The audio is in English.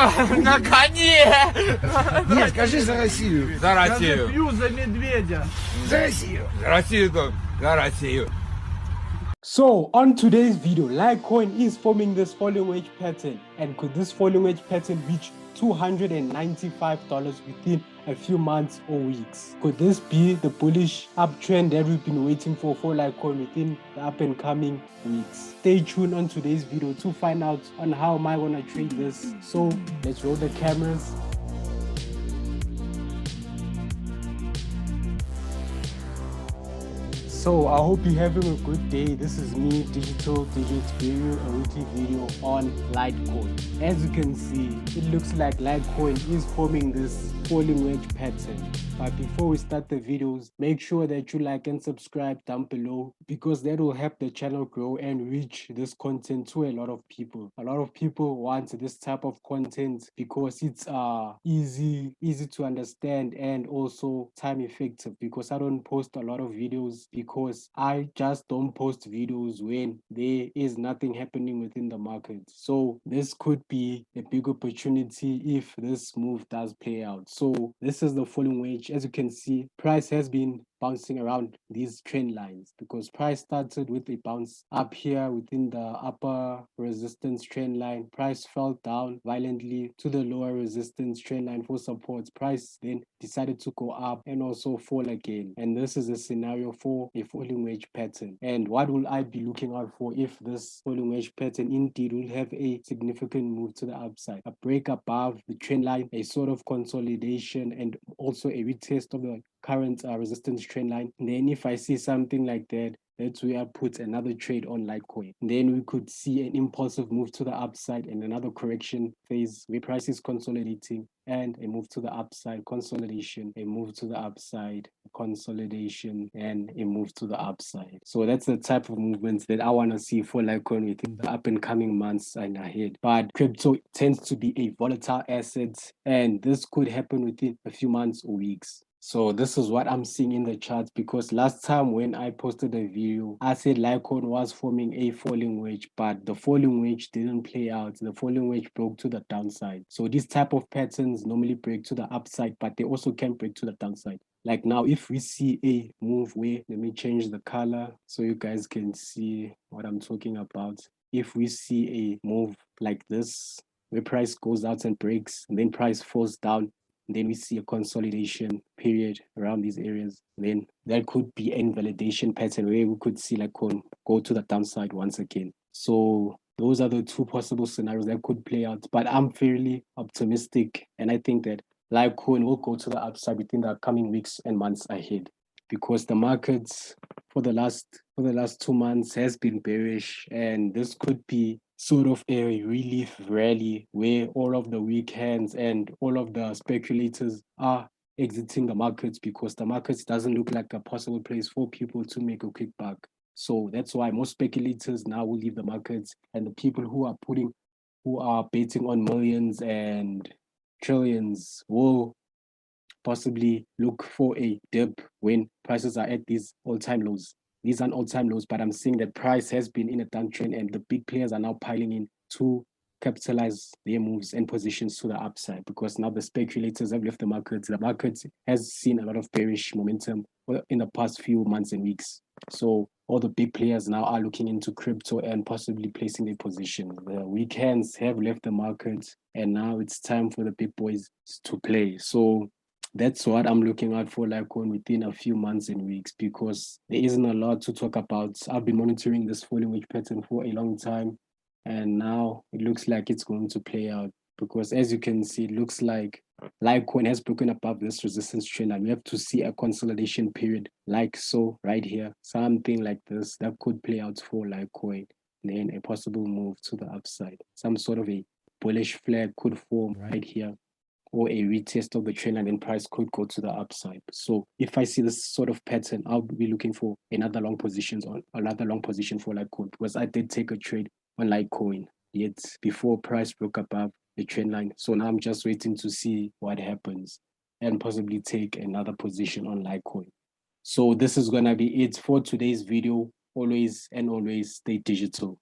На коне! Нет, скажи за Россию. За Россию! Пью за медведя. За Россию. За Россию! So on today's video, Litecoin is forming this falling wedge pattern, and could this falling wedge pattern reach $295 within a few months or weeks? Could this be the bullish uptrend that we've been waiting for Litecoin within the up and coming weeks? Stay tuned on today's video to find out on how am I gonna trade this. So let's roll the cameras. So I hope you're having a good day. This is me, Digital Digits, bringing you a weekly video on Litecoin. As you can see, it looks like Litecoin is forming this falling wedge pattern. But before we start the videos, make sure that you like and subscribe down below, because that will help the channel grow and reach this content to a lot of people. A lot of people want this type of content because it's easy to understand and also time effective, because I don't post a lot of videos because I just don't post videos when there is nothing happening within the market. So this could be a big opportunity if this move does play out. So this is the falling wedge. As you can see, price has been bouncing around these trend lines, because price started with a bounce up here within the upper resistance trend line. Price fell down violently to the lower resistance trend line for support. Price then decided to go up and also fall again, and this is a scenario for a falling wedge pattern. And what will I be looking out for if this falling wedge pattern indeed will have a significant move to the upside? A break above the trend line, a sort of consolidation, and also a retest of the current resistance trend line. And then if I see something like that, that's where I put another trade on Litecoin. Then we could see an impulsive move to the upside and another correction phase where price is consolidating, and a move to the upside, consolidation, a move to the upside, consolidation, and a move to the upside. So that's the type of movements that I want to see for Litecoin within the up and coming months and ahead. But crypto tends to be a volatile asset, and this could happen within a few months or weeks. So this is what I'm seeing in the charts, because last time when I posted a video, I said Litecoin was forming a falling wedge, but the falling wedge didn't play out. The falling wedge broke to the downside. So these type of patterns normally break to the upside, but they also can break to the downside. Like now, if we see a move where, let me change the color so you guys can see what I'm talking about. If we see a move like this, where price goes out and breaks, and then price falls down, then we see a consolidation period around these areas, then that could be an invalidation pattern where we could see Litecoin go to the downside once again. So those are the two possible scenarios that could play out, but I'm fairly optimistic, and I think that Litecoin will go to the upside within the coming weeks and months ahead, because the markets for the last 2 months has been bearish, and this could be sort of a relief rally where all of the weak hands and all of the speculators are exiting the markets, because the markets doesn't look like a possible place for people to make a quick buck. So that's why most speculators now will leave the markets, and the people who are betting on millions and trillions will possibly look for a dip when prices are at these all-time lows. These aren't all-time lows, but I'm seeing that price has been in a downtrend, and the big players are now piling in to capitalize their moves and positions to the upside, because now the speculators have left the market. The market has seen a lot of bearish momentum in the past few months and weeks. So all the big players now are looking into crypto and possibly placing their position. The weak hands have left the market, and now it's time for the big boys to play. So that's what I'm looking out for Litecoin within a few months and weeks, because there isn't a lot to talk about. I've been monitoring this falling wedge pattern for a long time, and now it looks like it's going to play out, because as you can see, it looks like Litecoin has broken above this resistance trend, and we have to see a consolidation period like so right here. Something like this that could play out for Litecoin, then a possible move to the upside. Some sort of a bullish flag could form right here, or a retest of the trend, and then price could go to the upside. So if I see this sort of pattern, I'll be looking for another long position for Litecoin, because I did take a trade on Litecoin yet before price broke above the trend line. So now I'm just waiting to see what happens and possibly take another position on Litecoin. So this is gonna be it for today's video. Always stay digital.